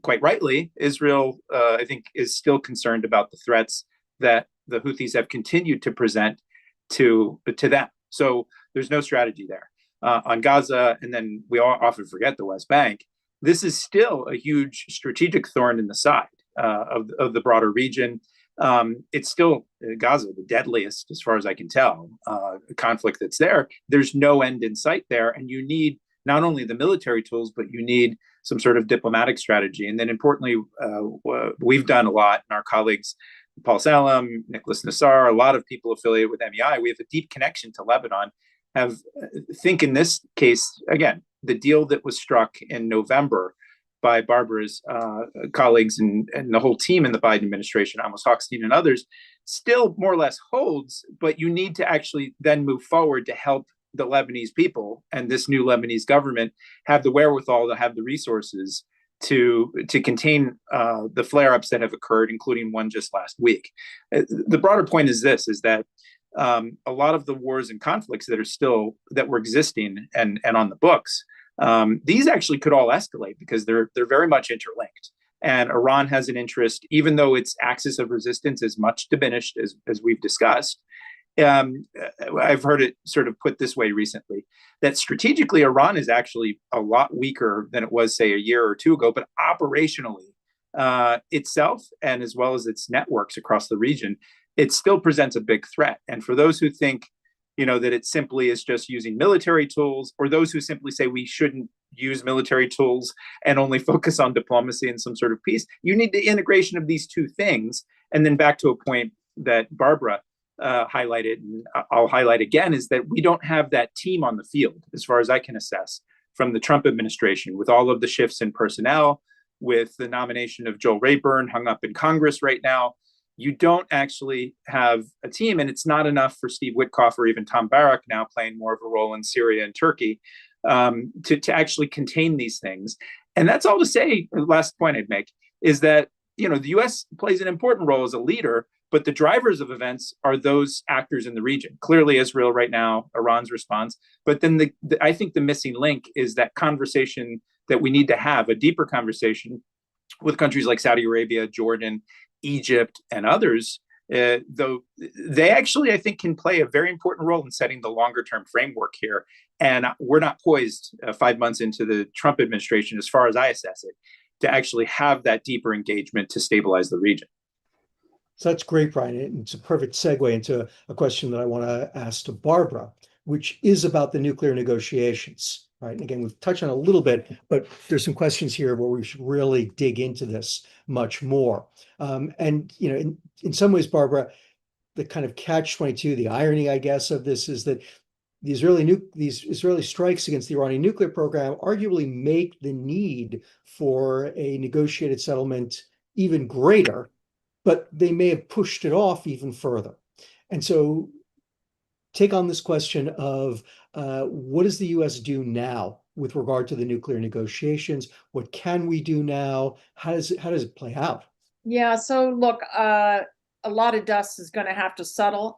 quite rightly, Israel, I think, is still concerned about the threats that the Houthis have continued to present to them. So there's no strategy there. On Gaza, and then we all often forget the West Bank, this is still a huge strategic thorn in the side of the broader region. It's still Gaza, the deadliest, as far as I can tell, conflict that's there. There's no end in sight there. And you need not only the military tools, but you need some sort of diplomatic strategy. And then importantly, we've done a lot, and our colleagues, Paul Salem, Nicholas Nassar, a lot of people affiliated with MEI, we have a deep connection to Lebanon, think in this case, again, the deal that was struck in November by Barbara's colleagues and the whole team in the Biden administration, Amos Hochstein and others, still more or less holds, but you need to actually then move forward to help the Lebanese people and this new Lebanese government have the wherewithal, to have the resources to contain the flare-ups that have occurred, including one just last week. The broader point is this, is that a lot of the wars and conflicts that were existing and on the books, these actually could all escalate because they're very much interlinked. And Iran has an interest, even though its axis of resistance is much diminished, as we've discussed. I've heard it sort of put this way recently, that strategically Iran is actually a lot weaker than it was, say, a year or two ago, but operationally itself, and as well as its networks across the region, it still presents a big threat. And for those who think, that it simply is just using military tools, or those who simply say we shouldn't use military tools and only focus on diplomacy and some sort of peace, you need the integration of these two things. And then back to a point that Barbara highlighted, and I'll highlight again, is that we don't have that team on the field, as far as I can assess, from the Trump administration, with all of the shifts in personnel, with the nomination of Joel Rayburn hung up in Congress right now. You don't actually have a team, and it's not enough for Steve Witkoff or even Tom Barak, now playing more of a role in Syria and Turkey, to actually contain these things. And that's all to say, the last point I'd make is that, the U.S. plays an important role as a leader, but the drivers of events are those actors in the region. Clearly Israel right now, Iran's response. But then I think the missing link is that conversation that we need to have, a deeper conversation with countries like Saudi Arabia, Jordan, Egypt, and others, though they actually, I think, can play a very important role in setting the longer term framework here. And we're not poised 5 months into the Trump administration, as far as I assess it, to actually have that deeper engagement to stabilize the region. So that's great, Brian. And it's a perfect segue into a question that I want to ask to Barbara, which is about the nuclear negotiations, right? And again, we've touched on a little bit, but there's some questions here where we should really dig into this much more. And, in some ways, Barbara, the kind of catch-22, the irony, I guess, of this is that these Israeli strikes against the Iranian nuclear program arguably make the need for a negotiated settlement even greater, but they may have pushed it off even further. And so take on this question of what does the US do now with regard to the nuclear negotiations? What can we do now? How does it play out? Yeah, so look, a lot of dust is going to have to settle.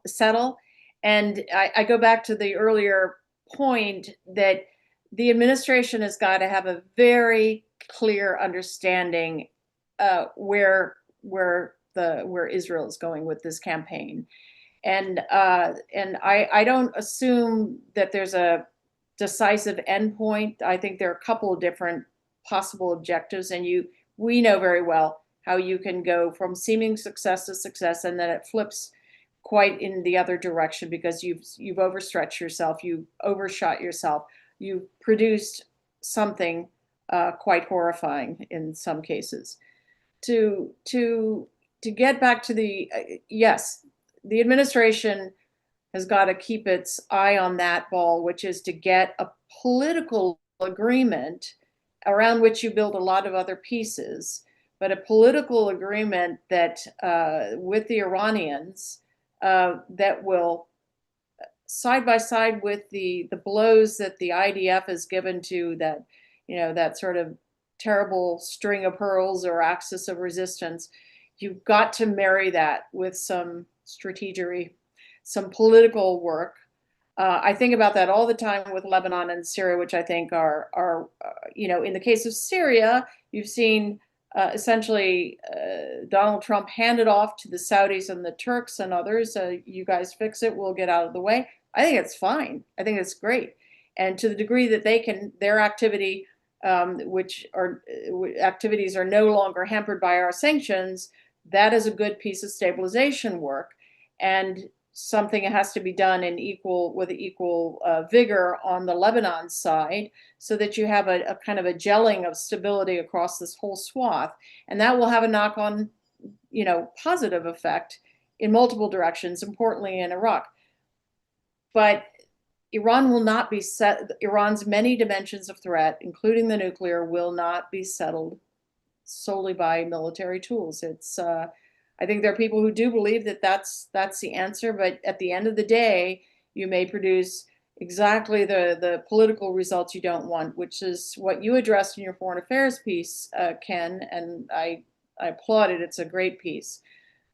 And I go back to the earlier point that the administration has got to have a very clear understanding where Israel is going with this campaign. And I don't assume that there's a decisive endpoint. I think there are a couple of different possible objectives, and we know very well how you can go from seeming success to success, and then it flips quite in the other direction because you've overstretched yourself, you've overshot yourself, you've produced something quite horrifying in some cases. To get back to yes, the administration has got to keep its eye on that ball, which is to get a political agreement around which you build a lot of other pieces, but a political agreement that with the Iranians that will, side by side with the blows that the IDF has given to that, that sort of terrible string of pearls or axis of resistance, you've got to marry that with some strategery, some political work. I think about that all the time with Lebanon and Syria, which I think are in the case of Syria, you've seen essentially Donald Trump handed off to the Saudis and the Turks and others. You guys fix it, we'll get out of the way. I think it's fine. I think it's great. And to the degree that their activity which are activities are no longer hampered by our sanctions, that is a good piece of stabilization work. And something has to be done with equal vigor on the Lebanon side, so that you have a kind of a gelling of stability across this whole swath. And that will have a knock-on, positive effect in multiple directions, importantly in Iraq. But Iran will not be Iran's many dimensions of threat, including the nuclear, will not be settled solely by military tools. I think there are people who do believe that that's the answer, but at the end of the day, you may produce exactly the political results you don't want, which is what you addressed in your foreign affairs piece, Ken, and I applaud it. It's a great piece.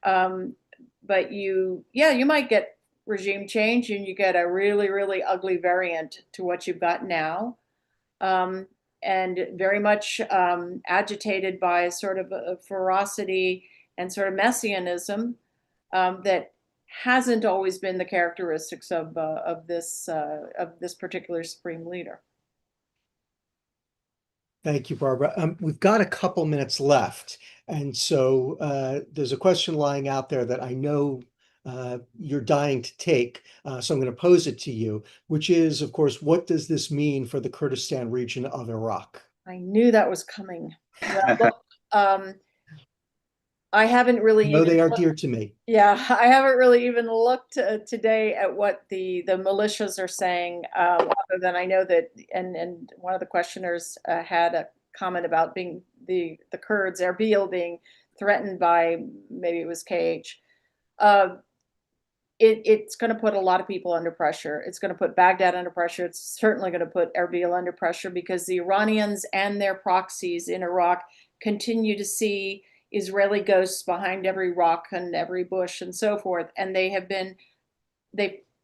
But you might get regime change, and you get a really, really ugly variant to what you've got now. And very much agitated by sort of a ferocity and sort of messianism that hasn't always been the characteristics of this particular supreme leader. Thank you, Barbara. We've got a couple minutes left, and so there's a question lying out there that I know you're dying to take, so I'm going to pose it to you, which is, of course, what does this mean for the Kurdistan region of Iraq? I knew that was coming. Well, look, I haven't really. No, they are dear to me. Yeah, I haven't really even looked today at what the militias are saying, other than I know that, and one of the questioners had a comment about being the Kurds, Erbil, being threatened by, maybe it was KH. It's going to put a lot of people under pressure. It's going to put Baghdad under pressure. It's certainly going to put Erbil under pressure, because the Iranians and their proxies in Iraq continue to see Israeli ghosts behind every rock and every bush and so forth. And they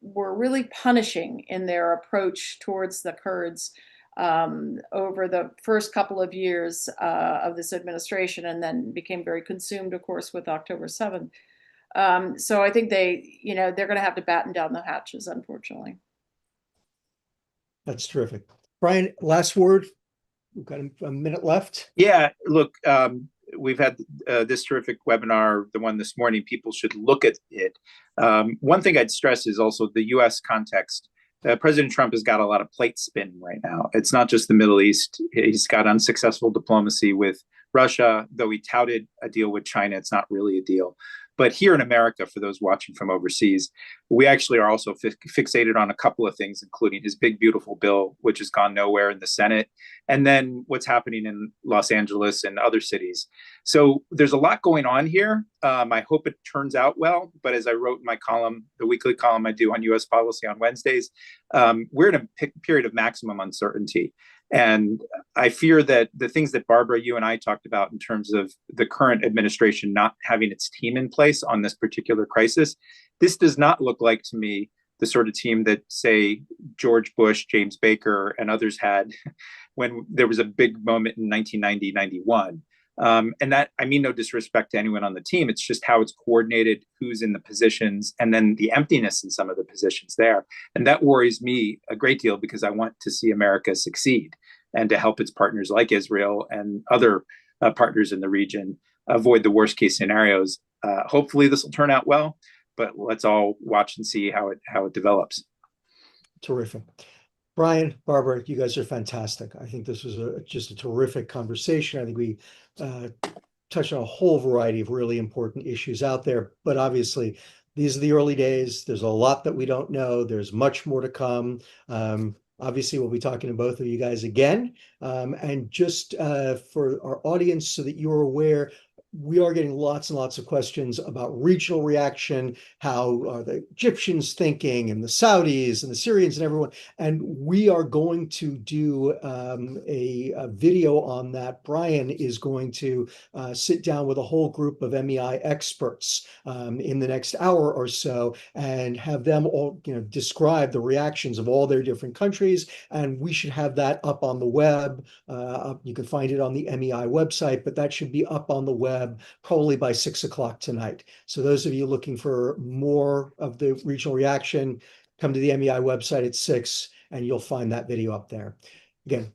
were really punishing in their approach towards the Kurds over the first couple of years of this administration, and then became very consumed, of course, with October 7th. So I think they're going to have to batten down the hatches, unfortunately. That's terrific. Brian, last word. We've got a minute left. Yeah, look, we've had this terrific webinar, the one this morning. People should look at it. One thing I'd stress is also the U.S. context. President Trump has got a lot of plate spinning right now. It's not just the Middle East. He's got unsuccessful diplomacy with Russia, though he touted a deal with China. It's not really a deal. But here in America, for those watching from overseas, we actually are also fixated on a couple of things, including his big, beautiful bill, which has gone nowhere in the Senate, and then what's happening in Los Angeles and other cities. So there's a lot going on here. I hope it turns out well. But as I wrote in my column, the weekly column I do on U.S. policy on Wednesdays, we're in a period of maximum uncertainty. And I fear that the things that Barbara, you and I talked about in terms of the current administration not having its team in place on this particular crisis, this does not look like to me the sort of team that, say, George Bush, James Baker, and others had when there was a big moment in 1990-91. And that, I mean no disrespect to anyone on the team. It's just how it's coordinated, who's in the positions, and then the emptiness in some of the positions there. And that worries me a great deal, because I want to see America succeed and to help its partners like Israel and other partners in the region avoid the worst case scenarios. Hopefully this will turn out well, but let's all watch and see how it develops. Terrific. Brian, Barbara, you guys are fantastic. I think this was just a terrific conversation. I think we touched on a whole variety of really important issues out there, but obviously these are the early days. There's a lot that we don't know. There's much more to come. Obviously, we'll be talking to both of you guys again. And just for our audience, so that you're aware, we are getting lots and lots of questions about regional reaction. How are the Egyptians thinking, and the Saudis and the Syrians and everyone? And we are going to do a video on that. Brian is going to sit down with a whole group of MEI experts in the next hour or so, and have them all describe the reactions of all their different countries. And we should have that up on the web. You can find it on the MEI website, but that should be up on the web probably by 6 o'clock tonight. So those of you looking for more of the regional reaction, come to the MEI website at 6, and you'll find that video up there. Again,